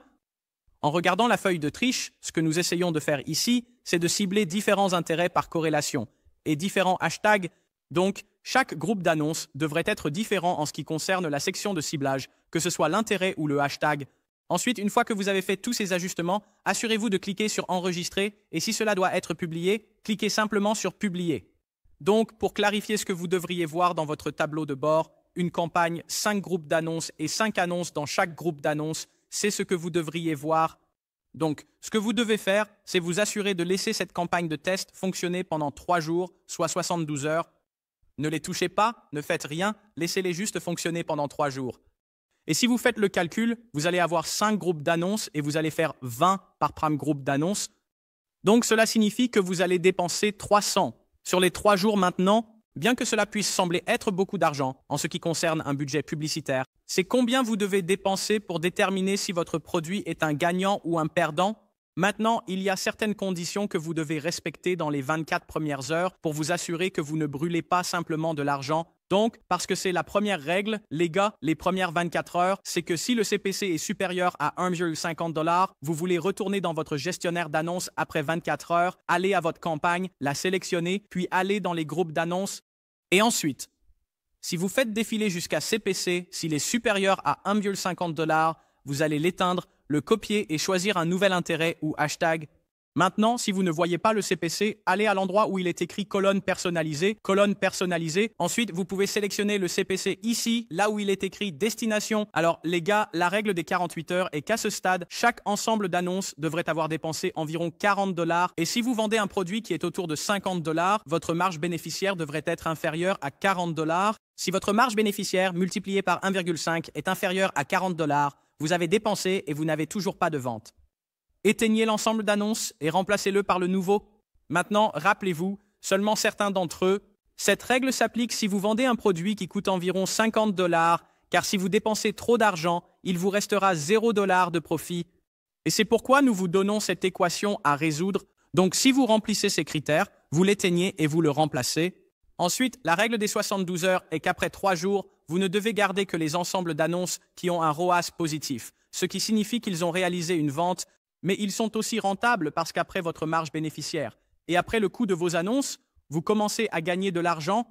Speaker 1: En regardant la feuille de triche, ce que nous essayons de faire ici, c'est de cibler différents intérêts par corrélation et différents hashtags. Donc, chaque groupe d'annonces devrait être différent en ce qui concerne la section de ciblage, que ce soit l'intérêt ou le hashtag. Ensuite, une fois que vous avez fait tous ces ajustements, assurez-vous de cliquer sur Enregistrer et si cela doit être publié, cliquez simplement sur Publier. Donc, pour clarifier ce que vous devriez voir dans votre tableau de bord, une campagne, 5 groupes d'annonces et 5 annonces dans chaque groupe d'annonces, c'est ce que vous devriez voir. Donc, ce que vous devez faire, c'est vous assurer de laisser cette campagne de test fonctionner pendant 3 jours, soit 72 heures. Ne les touchez pas, ne faites rien, laissez-les juste fonctionner pendant 3 jours. Et si vous faites le calcul, vous allez avoir 5 groupes d'annonces et vous allez faire 20 par prime groupe d'annonces. Donc cela signifie que vous allez dépenser 300 sur les 3 jours maintenant. Bien que cela puisse sembler être beaucoup d'argent en ce qui concerne un budget publicitaire, c'est combien vous devez dépenser pour déterminer si votre produit est un gagnant ou un perdant. Maintenant, il y a certaines conditions que vous devez respecter dans les 24 premières heures pour vous assurer que vous ne brûlez pas simplement de l'argent. Donc, parce que c'est la première règle, les gars, les premières 24 heures, c'est que si le CPC est supérieur à 1,50 $, vous voulez retourner dans votre gestionnaire d'annonces après 24 heures, aller à votre campagne, la sélectionner, puis aller dans les groupes d'annonces. Et ensuite, si vous faites défiler jusqu'à CPC, s'il est supérieur à 1,50 $, vous allez l'éteindre, le copier et choisir un nouvel intérêt ou hashtag. Maintenant, si vous ne voyez pas le CPC, allez à l'endroit où il est écrit colonne personnalisée, colonne personnalisée. Ensuite, vous pouvez sélectionner le CPC ici, là où il est écrit destination. Alors, les gars, la règle des 48 heures est qu'à ce stade, chaque ensemble d'annonces devrait avoir dépensé environ 40 $. Et si vous vendez un produit qui est autour de 50 $, votre marge bénéficiaire devrait être inférieure à 40 $. Si votre marge bénéficiaire multipliée par 1,5 est inférieure à 40 $, vous avez dépensé et vous n'avez toujours pas de vente. Éteignez l'ensemble d'annonces et remplacez-le par le nouveau. Maintenant, rappelez-vous, seulement certains d'entre eux, cette règle s'applique si vous vendez un produit qui coûte environ 50 $, car si vous dépensez trop d'argent, il vous restera 0 $ de profit. Et c'est pourquoi nous vous donnons cette équation à résoudre. Donc si vous remplissez ces critères, vous l'éteignez et vous le remplacez. Ensuite, la règle des 72 heures est qu'après 3 jours, vous ne devez garder que les ensembles d'annonces qui ont un ROAS positif, ce qui signifie qu'ils ont réalisé une vente, mais ils sont aussi rentables parce qu'après votre marge bénéficiaire et après le coût de vos annonces, vous commencez à gagner de l'argent.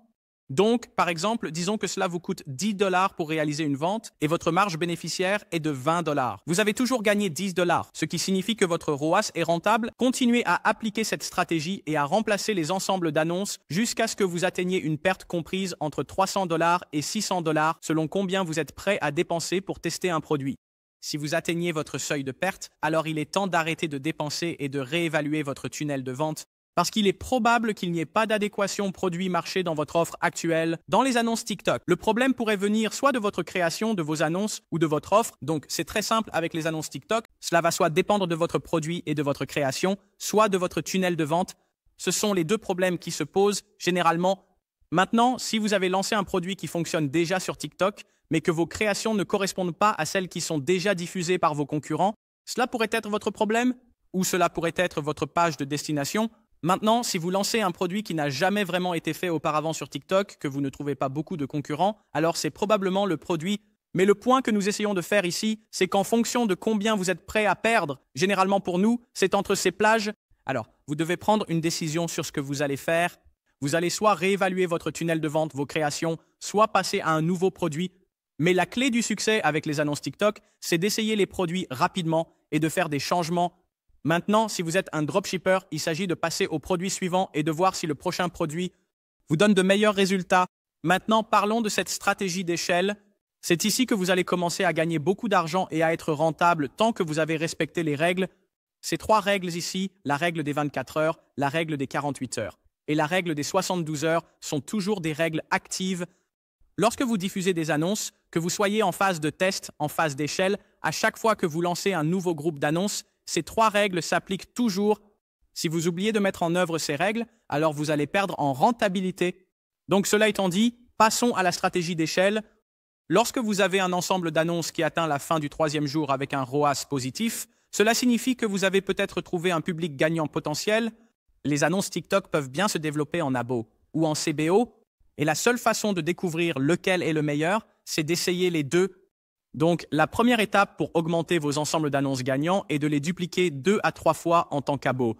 Speaker 1: Donc, par exemple, disons que cela vous coûte 10 $ pour réaliser une vente et votre marge bénéficiaire est de 20 $. Vous avez toujours gagné 10 $, ce qui signifie que votre ROAS est rentable. Continuez à appliquer cette stratégie et à remplacer les ensembles d'annonces jusqu'à ce que vous atteigniez une perte comprise entre 300 $ et 600 $ selon combien vous êtes prêt à dépenser pour tester un produit. Si vous atteignez votre seuil de perte, alors il est temps d'arrêter de dépenser et de réévaluer votre tunnel de vente parce qu'il est probable qu'il n'y ait pas d'adéquation produit-marché dans votre offre actuelle dans les annonces TikTok. Le problème pourrait venir soit de votre création de vos annonces ou de votre offre. Donc, c'est très simple avec les annonces TikTok. Cela va soit dépendre de votre produit et de votre création, soit de votre tunnel de vente. Ce sont les deux problèmes qui se posent généralement. Maintenant, si vous avez lancé un produit qui fonctionne déjà sur TikTok, mais que vos créations ne correspondent pas à celles qui sont déjà diffusées par vos concurrents, cela pourrait être votre problème ou cela pourrait être votre page de destination. Maintenant, si vous lancez un produit qui n'a jamais vraiment été fait auparavant sur TikTok, que vous ne trouvez pas beaucoup de concurrents, alors c'est probablement le produit. Mais le point que nous essayons de faire ici, c'est qu'en fonction de combien vous êtes prêt à perdre, généralement pour nous, c'est entre ces plages. Alors, vous devez prendre une décision sur ce que vous allez faire. Vous allez soit réévaluer votre tunnel de vente, vos créations, soit passer à un nouveau produit. Mais la clé du succès avec les annonces TikTok, c'est d'essayer les produits rapidement et de faire des changements. Maintenant, si vous êtes un dropshipper, il s'agit de passer au produit suivant et de voir si le prochain produit vous donne de meilleurs résultats. Maintenant, parlons de cette stratégie d'échelle. C'est ici que vous allez commencer à gagner beaucoup d'argent et à être rentable tant que vous avez respecté les règles. Ces 3 règles ici, la règle des 24 heures, la règle des 48 heures et la règle des 72 heures sont toujours des règles actives. Lorsque vous diffusez des annonces, que vous soyez en phase de test, en phase d'échelle, à chaque fois que vous lancez un nouveau groupe d'annonces, ces 3 règles s'appliquent toujours. Si vous oubliez de mettre en œuvre ces règles, alors vous allez perdre en rentabilité. Donc cela étant dit, passons à la stratégie d'échelle. Lorsque vous avez un ensemble d'annonces qui atteint la fin du 3e jour avec un ROAS positif, cela signifie que vous avez peut-être trouvé un public gagnant potentiel. Les annonces TikTok peuvent bien se développer en abo ou en CBO, et la seule façon de découvrir lequel est le meilleur, c'est d'essayer les deux. Donc, la première étape pour augmenter vos ensembles d'annonces gagnants est de les dupliquer 2 à 3 fois en tant qu'abo,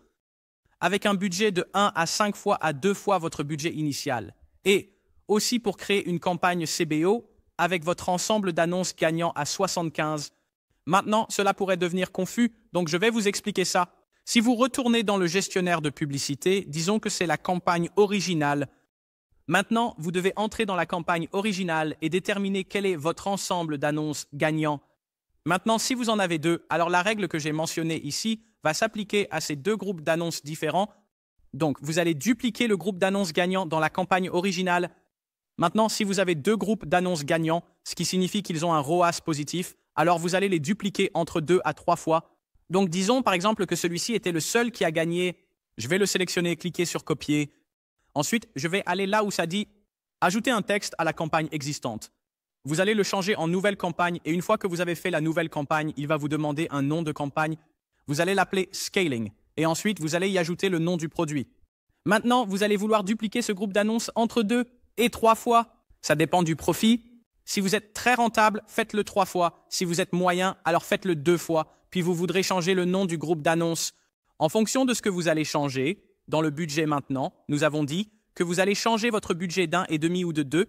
Speaker 1: avec un budget de 1 à 5 fois à 2 fois votre budget initial. Et aussi pour créer une campagne CBO avec votre ensemble d'annonces gagnant à 75. Maintenant, cela pourrait devenir confus, donc je vais vous expliquer ça. Si vous retournez dans le gestionnaire de publicité, disons que c'est la campagne originale. Maintenant, vous devez entrer dans la campagne originale et déterminer quel est votre ensemble d'annonces gagnants. Maintenant, si vous en avez 2, alors la règle que j'ai mentionnée ici va s'appliquer à ces 2 groupes d'annonces différents. Donc, vous allez dupliquer le groupe d'annonces gagnants dans la campagne originale. Maintenant, si vous avez 2 groupes d'annonces gagnants, ce qui signifie qu'ils ont un ROAS positif, alors vous allez les dupliquer entre 2 à 3 fois. Donc, disons par exemple que celui-ci était le seul qui a gagné Je vais le sélectionner, cliquer sur copier. Ensuite, je vais aller là où ça dit ajouter un texte à la campagne existante. Vous allez le changer en nouvelle campagne et une fois que vous avez fait la nouvelle campagne, il va vous demander un nom de campagne. Vous allez l'appeler Scaling et ensuite vous allez y ajouter le nom du produit. Maintenant, vous allez vouloir dupliquer ce groupe d'annonces entre 2 et 3 fois. Ça dépend du profit. Si vous êtes très rentable, faites-le 3 fois. Si vous êtes moyen, alors faites-le 2 fois. Puis vous voudrez changer le nom du groupe d'annonces. En fonction de ce que vous allez changer, dans le budget maintenant, nous avons dit que vous allez changer votre budget d'1,5 ou de 2.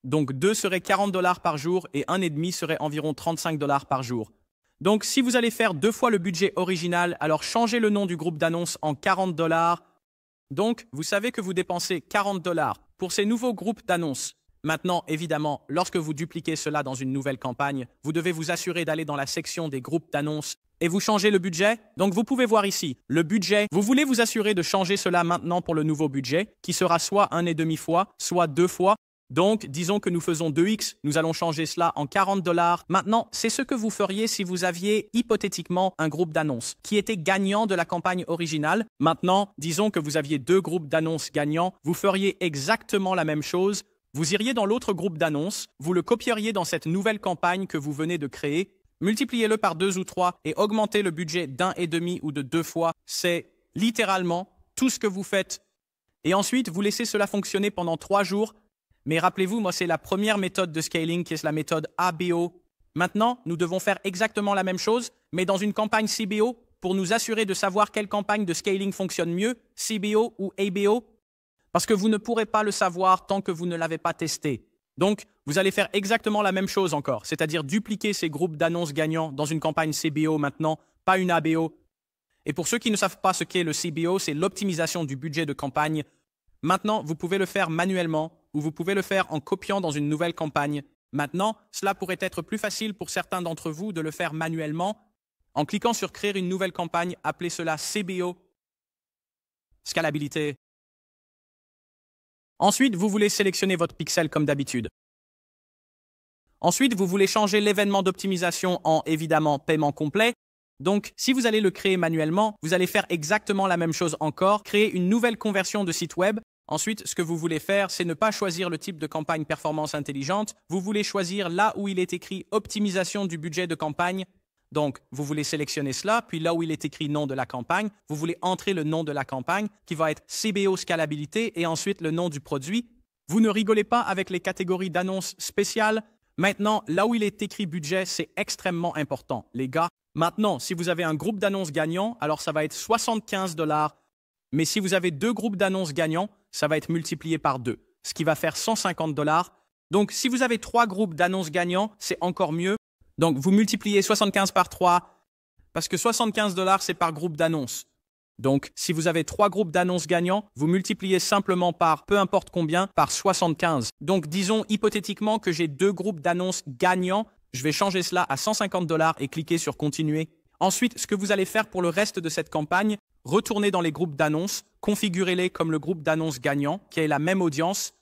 Speaker 1: Donc 2 serait 40 $ par jour et 1,5 serait environ 35 $ par jour. Donc si vous allez faire 2 fois le budget original, alors changez le nom du groupe d'annonces en 40 $. Donc vous savez que vous dépensez 40 $ pour ces nouveaux groupes d'annonces. Maintenant, évidemment, lorsque vous dupliquez cela dans une nouvelle campagne, vous devez vous assurer d'aller dans la section des groupes d'annonces et vous changez le budget. Donc vous pouvez voir ici, le budget, vous voulez vous assurer de changer cela maintenant pour le nouveau budget, qui sera soit 1,5 fois, soit 2 fois. Donc, disons que nous faisons 2x, nous allons changer cela en 40 $. Maintenant, c'est ce que vous feriez si vous aviez hypothétiquement un groupe d'annonces qui était gagnant de la campagne originale. Maintenant, disons que vous aviez 2 groupes d'annonces gagnants, vous feriez exactement la même chose. Vous iriez dans l'autre groupe d'annonces, vous le copieriez dans cette nouvelle campagne que vous venez de créer, multipliez-le par 2 ou 3 et augmentez le budget d'1,5 ou de 2 fois. C'est littéralement tout ce que vous faites. Et ensuite, vous laissez cela fonctionner pendant 3 jours. Mais rappelez-vous, moi, c'est la première méthode de scaling qui est la méthode ABO. Maintenant, nous devons faire exactement la même chose, mais dans une campagne CBO pour nous assurer de savoir quelle campagne de scaling fonctionne mieux, CBO ou ABO. Parce que vous ne pourrez pas le savoir tant que vous ne l'avez pas testé. Donc, vous allez faire exactement la même chose encore, c'est-à-dire dupliquer ces groupes d'annonces gagnants dans une campagne CBO maintenant, pas une ABO. Et pour ceux qui ne savent pas ce qu'est le CBO, c'est l'optimisation du budget de campagne. Maintenant, vous pouvez le faire manuellement ou vous pouvez le faire en copiant dans une nouvelle campagne. Maintenant, cela pourrait être plus facile pour certains d'entre vous de le faire manuellement. En cliquant sur créer une nouvelle campagne, appelez cela CBO, scalabilité. Ensuite, vous voulez sélectionner votre pixel comme d'habitude. Ensuite, vous voulez changer l'événement d'optimisation en, évidemment, paiement complet. Donc, si vous allez le créer manuellement, vous allez faire exactement la même chose encore, créer une nouvelle conversion de site web. Ensuite, ce que vous voulez faire, c'est ne pas choisir le type de campagne performance intelligente. Vous voulez choisir là où il est écrit optimisation du budget de campagne. Donc, vous voulez sélectionner cela, puis là où il est écrit nom de la campagne, vous voulez entrer le nom de la campagne qui va être CBO scalabilité et ensuite le nom du produit. Vous ne rigolez pas avec les catégories d'annonces spéciales. Maintenant, là où il est écrit budget, c'est extrêmement important, les gars. Maintenant, si vous avez un groupe d'annonces gagnants, alors ça va être 75 $. Mais si vous avez 2 groupes d'annonces gagnants, ça va être multiplié par 2, ce qui va faire 150 $. Donc, si vous avez 3 groupes d'annonces gagnants, c'est encore mieux. Donc, vous multipliez 75 par 3, parce que 75 $, c'est par groupe d'annonces. Donc, si vous avez 3 groupes d'annonces gagnants, vous multipliez simplement par, peu importe combien, par 75. Donc, disons hypothétiquement que j'ai 2 groupes d'annonces gagnants. Je vais changer cela à 150 $ et cliquer sur « Continuer ». Ensuite, ce que vous allez faire pour le reste de cette campagne, retournez dans les groupes d'annonces, configurez-les comme le groupe d'annonces gagnant, qui est la même audience.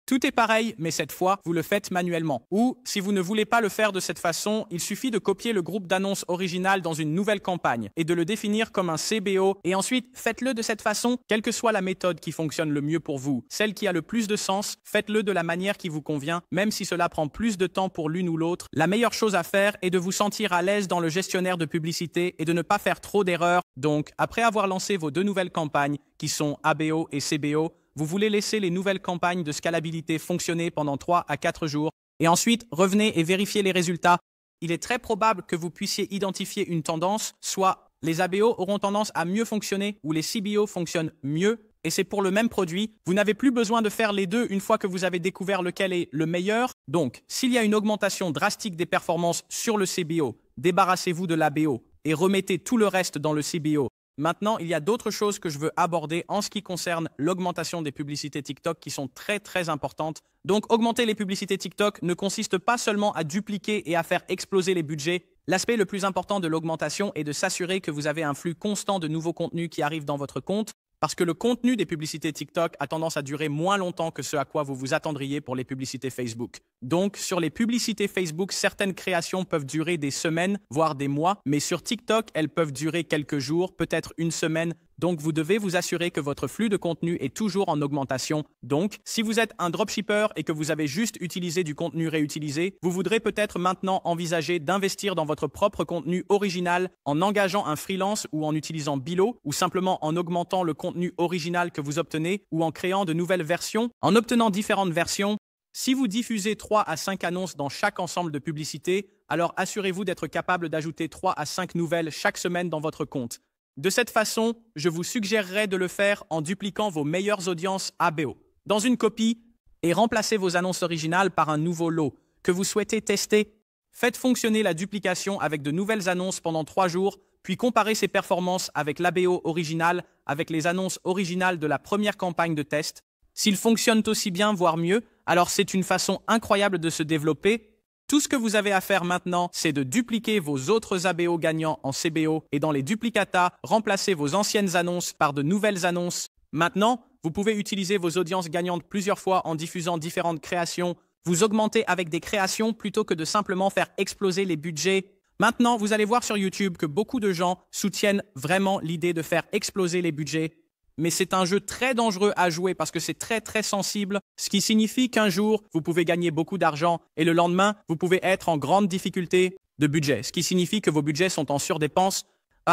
Speaker 1: Tout est pareil, mais cette fois, vous le faites manuellement. Ou, si vous ne voulez pas le faire de cette façon, il suffit de copier le groupe d'annonces original dans une nouvelle campagne et de le définir comme un CBO. Et ensuite, faites-le de cette façon, quelle que soit la méthode qui fonctionne le mieux pour vous. Celle qui a le plus de sens, faites-le de la manière qui vous convient, même si cela prend plus de temps pour l'une ou l'autre. La meilleure chose à faire est de vous sentir à l'aise dans le gestionnaire de publicité et de ne pas faire trop d'erreurs. Donc, après avoir lancé vos 2 nouvelles campagnes, qui sont ABO et CBO, vous voulez laisser les nouvelles campagnes de scalabilité fonctionner pendant 3 à 4 jours et ensuite revenez et vérifiez les résultats. Il est très probable que vous puissiez identifier une tendance, soit les ABO auront tendance à mieux fonctionner ou les CBO fonctionnent mieux et c'est pour le même produit. Vous n'avez plus besoin de faire les deux une fois que vous avez découvert lequel est le meilleur. Donc, s'il y a une augmentation drastique des performances sur le CBO, débarrassez-vous de l'ABO et remettez tout le reste dans le CBO. Maintenant, il y a d'autres choses que je veux aborder en ce qui concerne l'augmentation des publicités TikTok qui sont très importantes. Donc, augmenter les publicités TikTok ne consiste pas seulement à dupliquer et à faire exploser les budgets. L'aspect le plus important de l'augmentation est de s'assurer que vous avez un flux constant de nouveaux contenus qui arrivent dans votre compte. Parce que le contenu des publicités TikTok a tendance à durer moins longtemps que ce à quoi vous vous attendriez pour les publicités Facebook. Donc, sur les publicités Facebook, certaines créations peuvent durer des semaines, voire des mois, mais sur TikTok, elles peuvent durer quelques jours, peut-être une semaine, Donc, vous devez vous assurer que votre flux de contenu est toujours en augmentation. Donc, si vous êtes un dropshipper et que vous avez juste utilisé du contenu réutilisé, vous voudrez peut-être maintenant envisager d'investir dans votre propre contenu original en engageant un freelance ou en utilisant Bilo ou simplement en augmentant le contenu original que vous obtenez ou en créant de nouvelles versions, en obtenant différentes versions. Si vous diffusez 3 à 5 annonces dans chaque ensemble de publicités, alors assurez-vous d'être capable d'ajouter 3 à 5 nouvelles chaque semaine dans votre compte. De cette façon, je vous suggérerais de le faire en dupliquant vos meilleures audiences ABO dans une copie et remplacez vos annonces originales par un nouveau lot que vous souhaitez tester. Faites fonctionner la duplication avec de nouvelles annonces pendant 3 jours, puis comparez ses performances avec l'ABO original avec les annonces originales de la première campagne de test. S'ils fonctionnent aussi bien, voire mieux, alors c'est une façon incroyable de se développer. Tout ce que vous avez à faire maintenant, c'est de dupliquer vos autres ABO gagnants en CBO et dans les duplicata, remplacer vos anciennes annonces par de nouvelles annonces. Maintenant, vous pouvez utiliser vos audiences gagnantes plusieurs fois en diffusant différentes créations. Vous augmentez avec des créations plutôt que de simplement faire exploser les budgets. Maintenant, vous allez voir sur YouTube que beaucoup de gens soutiennent vraiment l'idée de faire exploser les budgets. Mais c'est un jeu très dangereux à jouer parce que c'est très sensible, ce qui signifie qu'un jour, vous pouvez gagner beaucoup d'argent et le lendemain, vous pouvez être en grande difficulté de budget, ce qui signifie que vos budgets sont en surdépense.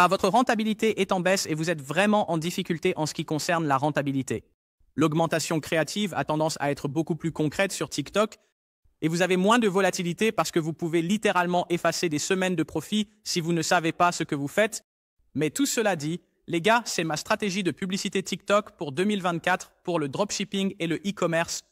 Speaker 1: Votre rentabilité est en baisse et vous êtes vraiment en difficulté en ce qui concerne la rentabilité. L'augmentation créative a tendance à être beaucoup plus concrète sur TikTok et vous avez moins de volatilité parce que vous pouvez littéralement effacer des semaines de profit si vous ne savez pas ce que vous faites. Mais tout cela dit, les gars, c'est ma stratégie de publicité TikTok pour 2024 pour le dropshipping et le e-commerce.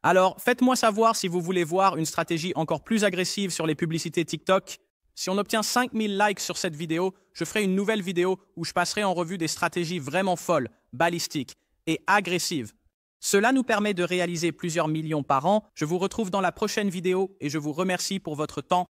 Speaker 1: Alors, faites-moi savoir si vous voulez voir une stratégie encore plus agressive sur les publicités TikTok. Si on obtient 5000 likes sur cette vidéo, je ferai une nouvelle vidéo où je passerai en revue des stratégies vraiment folles, balistiques et agressives. Cela nous permet de réaliser plusieurs millions par an. Je vous retrouve dans la prochaine vidéo et je vous remercie pour votre temps.